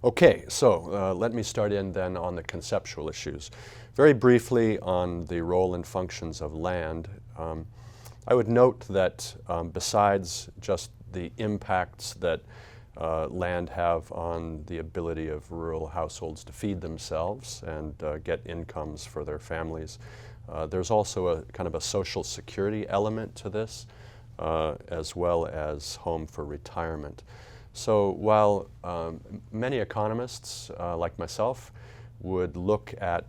Okay, so let me start in then on the conceptual issues. Very briefly on the role and functions of land, I would note that besides just the impacts that land have on the ability of rural households to feed themselves and get incomes for their families, there's also a kind of a social security element to this, as well as home for retirement. So while many economists, like myself, would look at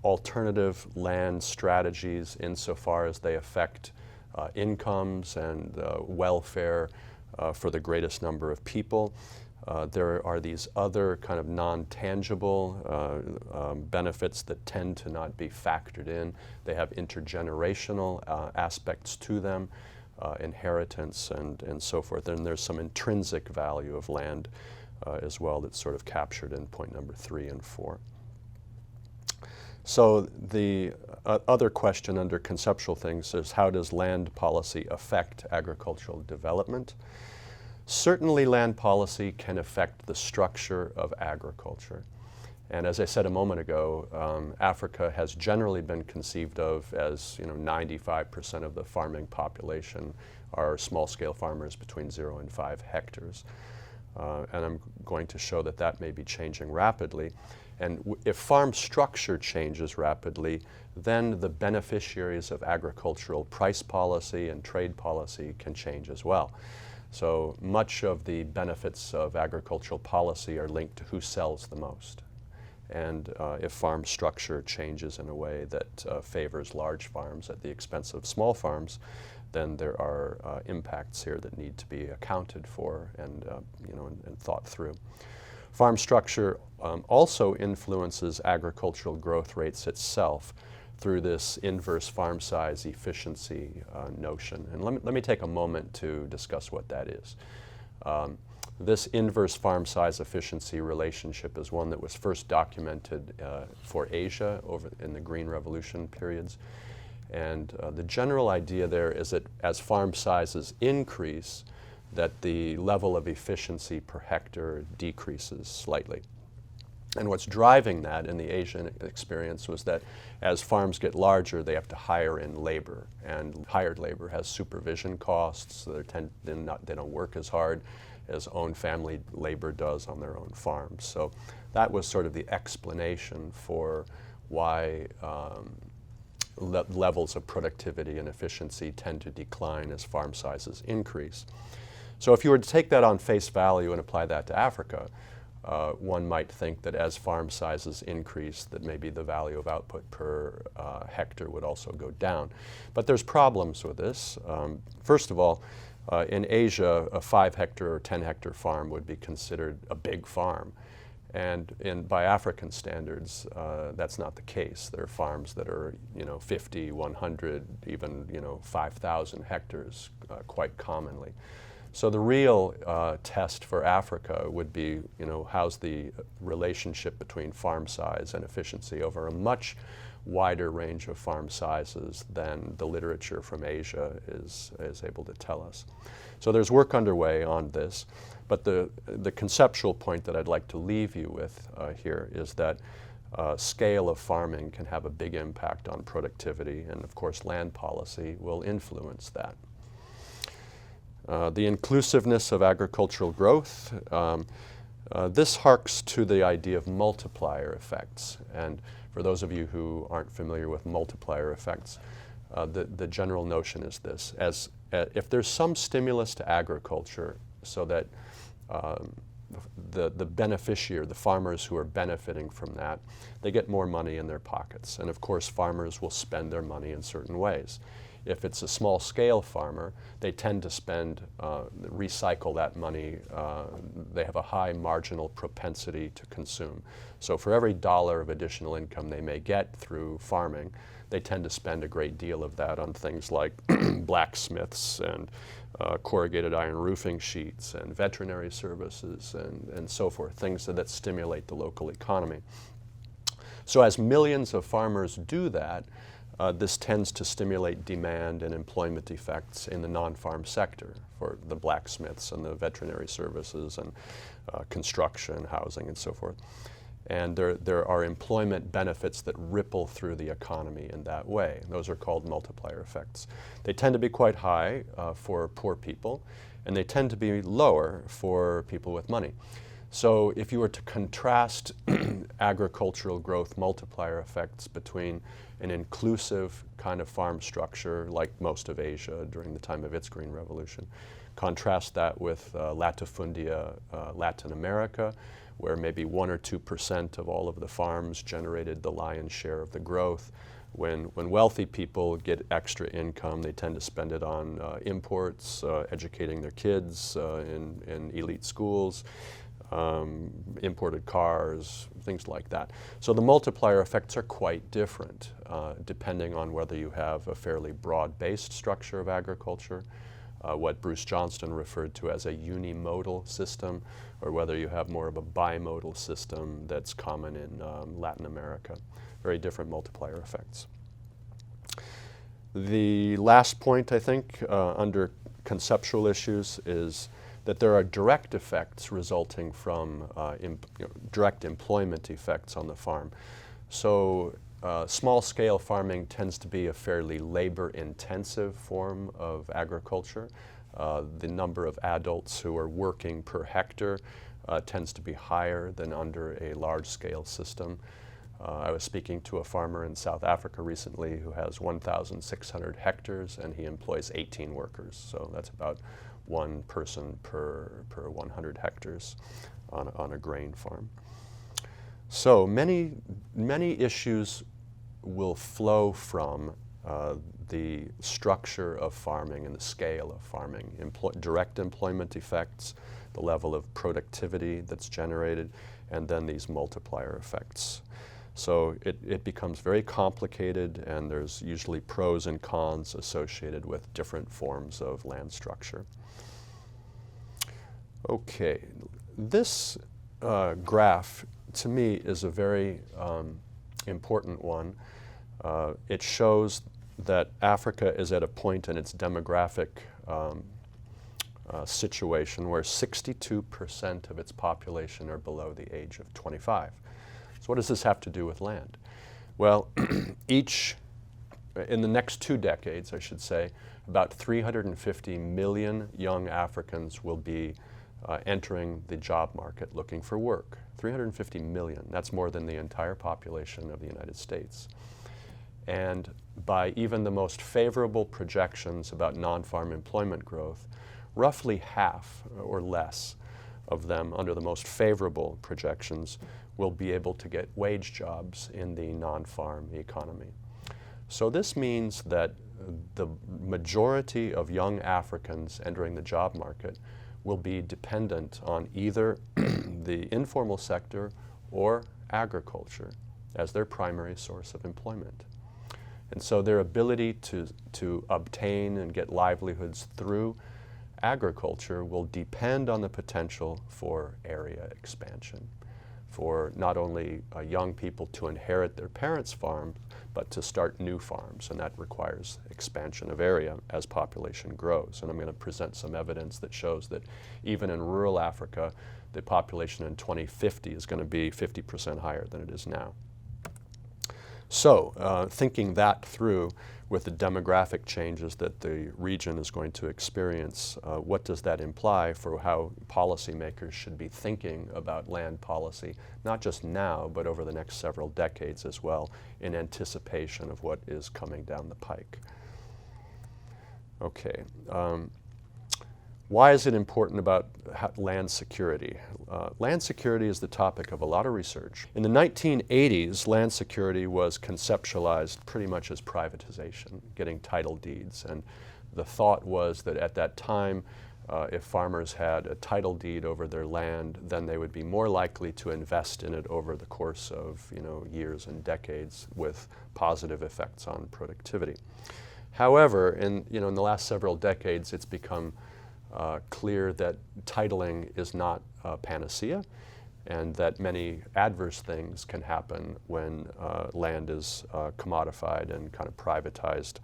alternative land strategies insofar as they affect incomes and welfare for the greatest number of people, there are these other kind of non-tangible benefits that tend to not be factored in. They have intergenerational aspects to them. Inheritance and so forth. And there's some intrinsic value of land as well that's sort of captured in point number 3 and 4. So the other question under conceptual things is, how does land policy affect agricultural development? Certainly land policy can affect the structure of agriculture. And as I said a moment ago, Africa has generally been conceived of as 95% of the farming population are small-scale farmers between 0 and 5 hectares. And I'm going to show that that may be changing rapidly. And if farm structure changes rapidly, then the beneficiaries of agricultural price policy and trade policy can change as well. So much of the benefits of agricultural policy are linked to who sells the most. And if farm structure changes in a way that favors large farms at the expense of small farms, then there are impacts here that need to be accounted for and thought through. Farm structure also influences agricultural growth rates itself through this inverse farm size efficiency notion. And let me take a moment to discuss what that is. This inverse farm size efficiency relationship is one that was first documented for Asia in the Green Revolution periods. And the general idea there is that as farm sizes increase, that the level of efficiency per hectare decreases slightly. And what's driving that in the Asian experience was that as farms get larger, they have to hire in labor. And hired labor has supervision costs, so they don't work as hard as own family labor does on their own farms. So that was sort of the explanation for why levels of productivity and efficiency tend to decline as farm sizes increase. So if you were to take that on face value and apply that to Africa, one might think that as farm sizes increase, that maybe the value of output per hectare would also go down. But there's problems with this. First of all, in Asia, a 5-hectare or 10-hectare farm would be considered a big farm. And by African standards, that's not the case. There are farms that are 50, 100, even 5,000 hectares quite commonly. So the real test for Africa would be, how's the relationship between farm size and efficiency over a much wider range of farm sizes than the literature from Asia is able to tell us. So there's work underway on this, but the conceptual point that I'd like to leave you with here is that scale of farming can have a big impact on productivity, and of course land policy will influence that. The inclusiveness of agricultural growth, this harks to the idea of multiplier effects. And for those of you who aren't familiar with multiplier effects, the general notion is this. If there's some stimulus to agriculture so that the beneficiary, the farmers who are benefiting from that, they get more money in their pockets. And of course, farmers will spend their money in certain ways. If it's a small-scale farmer, they tend to recycle that money. They have a high marginal propensity to consume. So for every dollar of additional income they may get through farming, they tend to spend a great deal of that on things like blacksmiths and corrugated iron roofing sheets and veterinary services and so forth, things that stimulate the local economy. So as millions of farmers do that, this tends to stimulate demand and employment effects in the non-farm sector for the blacksmiths and the veterinary services and construction, housing, and so forth. And there are employment benefits that ripple through the economy in that way. Those are called multiplier effects. They tend to be quite high for poor people, and they tend to be lower for people with money. So if you were to contrast agricultural growth multiplier effects between an inclusive kind of farm structure like most of Asia during the time of its Green Revolution, contrast that with latifundia, Latin America, where maybe 1 or 2% of all of the farms generated the lion's share of the growth. When wealthy people get extra income, they tend to spend it on imports, educating their kids in elite schools, imported cars, things like that. So the multiplier effects are quite different depending on whether you have a fairly broad-based structure of agriculture, what Bruce Johnston referred to as a unimodal system, or whether you have more of a bimodal system that's common in Latin America. Very different multiplier effects. The last point, I think, under conceptual issues is that there are direct effects resulting from direct employment effects on the farm. So small-scale farming tends to be a fairly labor-intensive form of agriculture. The number of adults who are working per hectare tends to be higher than under a large-scale system. I was speaking to a farmer in South Africa recently who has 1,600 hectares and he employs 18 workers. So that's about one person per 100 hectares on a grain farm. So many issues will flow from the structure of farming and the scale of farming, direct employment effects, the level of productivity that's generated, and then these multiplier effects. So it becomes very complicated, and there's usually pros and cons associated with different forms of land structure. Okay, this graph to me is a very important one. It shows that Africa is at a point in its demographic situation where 62% of its population are below the age of 25. So what does this have to do with land? Well, in the next 2 decades, I should say, about 350 million young Africans will be entering the job market looking for work. 350 million, that's more than the entire population of the United States. And by even the most favorable projections about non-farm employment growth, roughly half or less of them under the most favorable projections will be able to get wage jobs in the non-farm economy. So this means that the majority of young Africans entering the job market will be dependent on either the informal sector or agriculture as their primary source of employment. And so their ability to obtain and get livelihoods through agriculture will depend on the potential for area expansion, for not only young people to inherit their parents' farms, but to start new farms, and that requires expansion of area as population grows. And I'm going to present some evidence that shows that even in rural Africa, the population in 2050 is going to be 50% higher than it is now. So thinking that through with the demographic changes that the region is going to experience, what does that imply for how policymakers should be thinking about land policy, not just now, but over the next several decades as well, in anticipation of what is coming down the pike? Okay. Why is it important about land security? Land security is the topic of a lot of research. In the 1980s, land security was conceptualized pretty much as privatization, getting title deeds. And the thought was that at that time, if farmers had a title deed over their land, then they would be more likely to invest in it over the course of years and decades with positive effects on productivity. However, in the last several decades, it's become clear that titling is not a panacea, and that many adverse things can happen when land is commodified and kind of privatized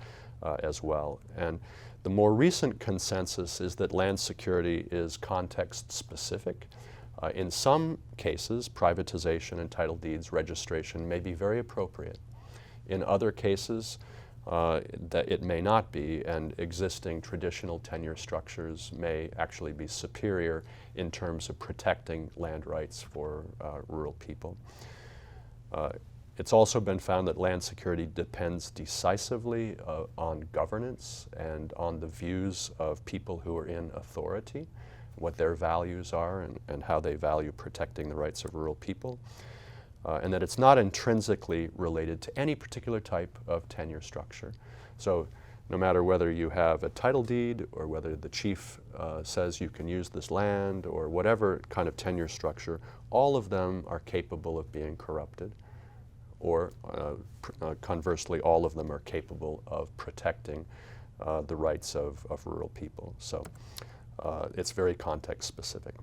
as well. And the more recent consensus is that land security is context specific. In some cases, privatization and title deeds registration may be very appropriate. In other cases, that it may not be, and existing traditional tenure structures may actually be superior in terms of protecting land rights for rural people. It's also been found that land security depends decisively on governance and on the views of people who are in authority, what their values are and how they value protecting the rights of rural people. And that it's not intrinsically related to any particular type of tenure structure. So no matter whether you have a title deed or whether the chief says you can use this land or whatever kind of tenure structure, all of them are capable of being corrupted, or conversely, all of them are capable of protecting the rights of rural people. So it's very context specific.